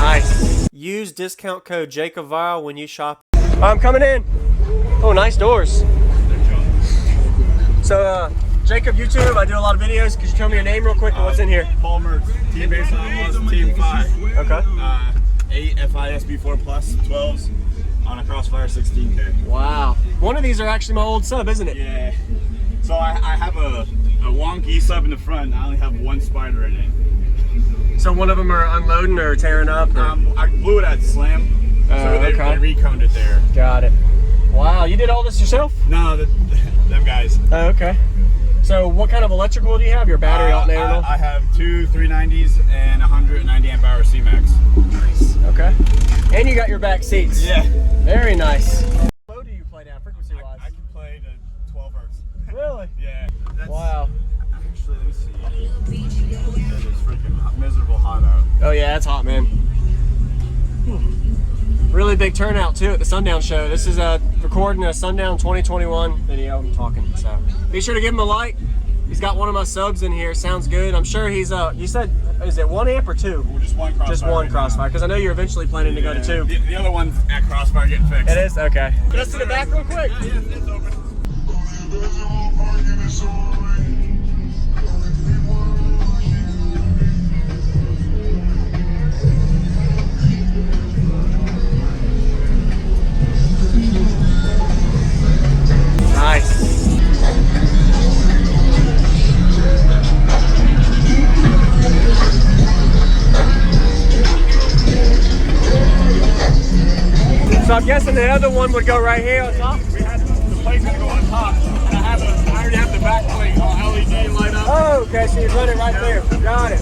Nice. Use discount code JacobVile when you shop. I'm coming in. Oh, nice doors. So, Jacob, YouTube, I do a lot of videos. Could you tell me your name real quick and what's in here? Paul Mertz, team based on Team 5. Okay. 8 FISB4 Plus 12s on a Crossfire 16K. Wow. One of these are actually my old sub, isn't it? Yeah. So I have a wonky sub in the front. I only have one spider in it. So one of them are unloading or tearing up? Or? I blew it at Slam. So they reconed it there. Got it. Wow, you did all this yourself? No, them guys. Oh, okay. So what kind of electrical do you have? Your battery alternator? I have two 390s and 190 amp hour C-Max. Nice. Okay. And you got your back seats. Yeah. Very nice. How low do you play now, frequency-wise? I can play to 12 hertz. Really? Yeah. Wow. Actually, let me see. It is freaking miserable hot out. Oh yeah, it's hot, man. Really big turnout too at the Sundown show. This is recording a Sundown 2021 video. I'm talking, so be sure to give him a like. He's got one of my subs in here. Sounds good. I'm sure he's you said, is it 1 amp or 2? Well, just one Crossfire. Just one Crossfire, because I know you're eventually planning to go to 2. The other one's at Crossfire getting fixed. It is? Okay. Can I sit it back real quick? Yeah, it's open. Nice. So I'm guessing the other one would go right here on top? We had the plate's gonna go on top, and I already have the back plate on LED light up. Oh, okay, so you run it right there. Got it.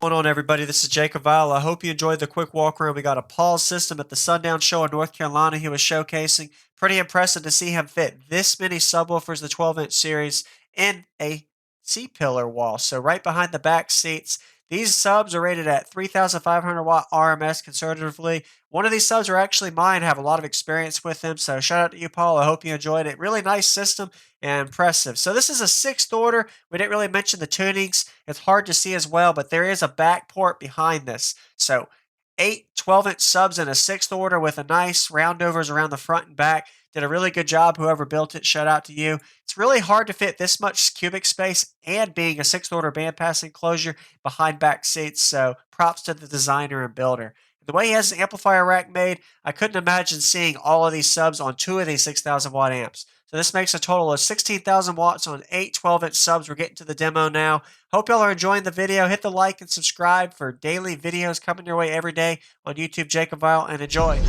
What's going on, everybody? This is Jacob Vile. I hope you enjoyed the quick walk around. We got a pause system at the Sundown show in North Carolina he was showcasing. Pretty impressive to see him fit this many subwoofers, the 12-inch series, in a C-pillar wall. So right behind the back seats. These subs are rated at 3,500 watt RMS conservatively. One of these subs are actually mine. I have a lot of experience with them. So shout out to you, Paul. I hope you enjoyed it. Really nice system and impressive. So this is a 6th order. We didn't really mention the tunings. It's hard to see as well, but there is a back port behind this. So 8 12-inch subs in a 6th order with a nice roundovers around the front and back. Did a really good job. Whoever built it, shout out to you. It's really hard to fit this much cubic space and being a 6th order bandpass enclosure behind back seats. So props to the designer and builder. The way he has the amplifier rack made, I couldn't imagine seeing all of these subs on 2 of these 6,000 watt amps. So this makes a total of 16,000 watts on 8 12-inch subs. We're getting to the demo now. Hope y'all are enjoying the video. Hit the like and subscribe for daily videos coming your way every day on YouTube, Jacob Vile, and enjoy.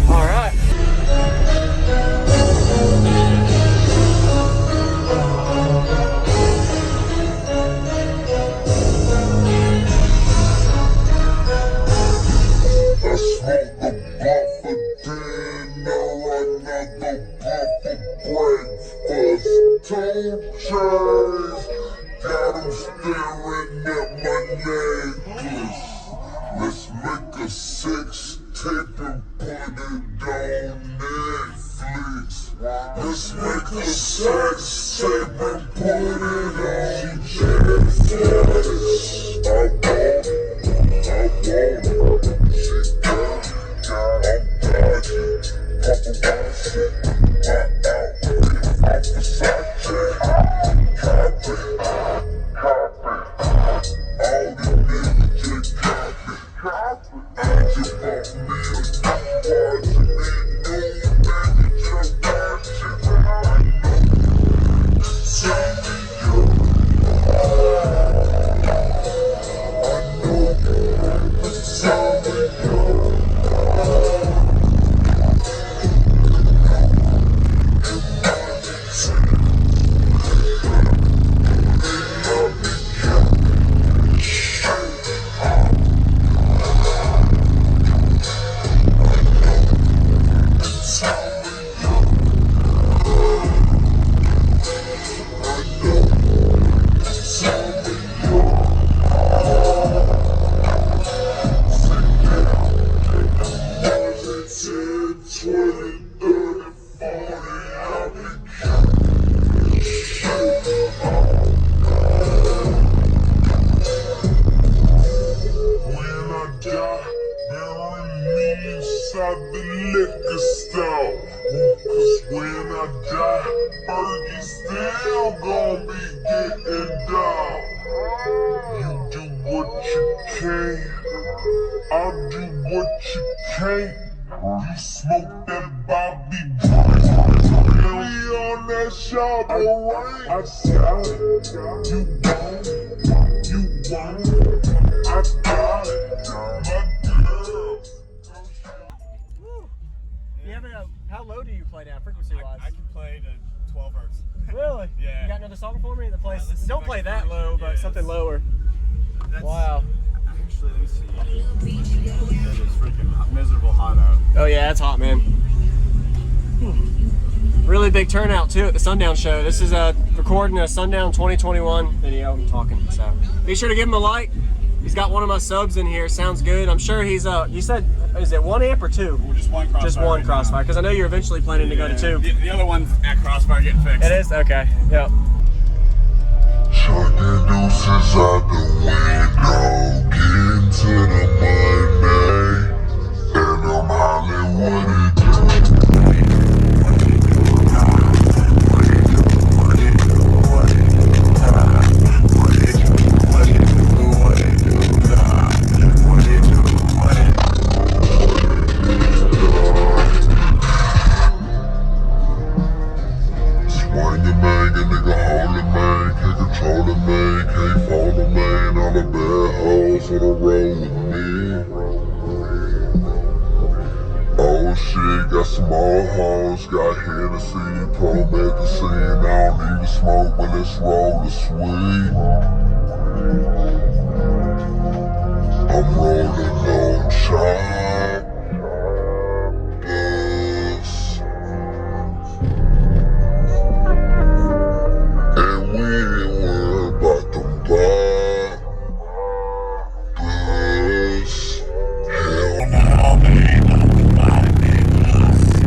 All right. Chainz, got 'em still getting down. You do what you can, I do what you can't. You smoke that Bobby we on that shop, alright. I got it, you want it, you want it. I got it, my girl. You have how low do you play now, frequency wise? I can play to 12 hertz. Really? Yeah. You got another song for me? The place. let's see Don't if I play can that find it. low, but Yeah, something lower. That's, Wow. Actually, let me see. It is freaking miserable hot out. Oh yeah, it's hot, man. Really big turnout too at the Sundown show. This is recording a Sundown 2021 video. I'm talking, so be sure to give him a like. He's got one of my subs in here. Sounds good. I'm sure he's you said, is it 1 amp or 2? Well, just one crossfire. Just one right crossfire, because I know you're eventually planning to go to 2. The other one's at crossfire getting fixed. It is? Okay. Yep. Chucking deuces out the window, getting to the money, and I'm Hollywood it do. Swing the man, a nigga hold the man, can't control the man, can't fall the man, all the bad hoes on the road with me. Oh shit, got some old hoes, got Hennessy, promethazine, I don't need to smoke, but let's roll the sweet. I'm rolling on choppers. And we ain't worried about them bobbers. Hell nah, man, I'm my niggas.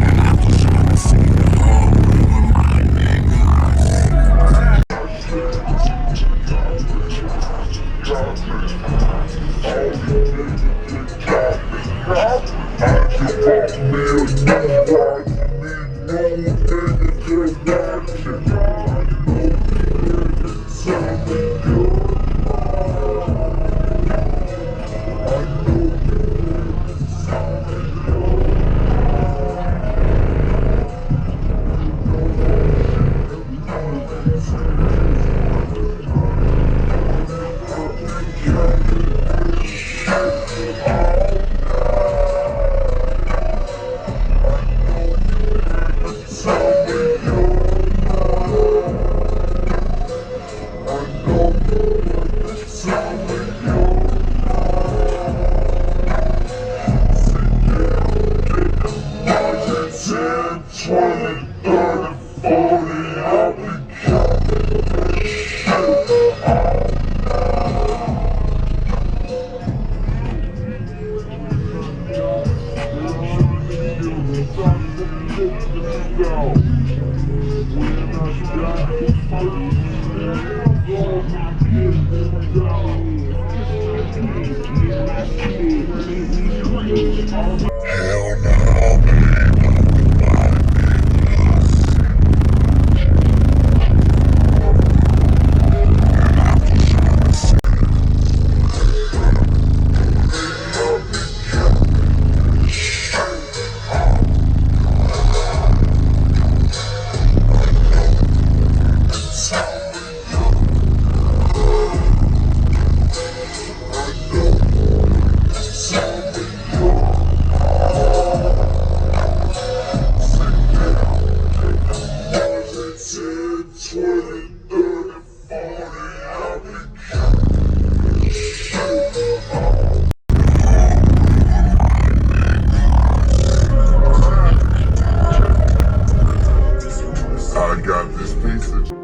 And I was trying to see the whole of my Hell no, man, I'm my niggas. And I was trying to see I got this piece of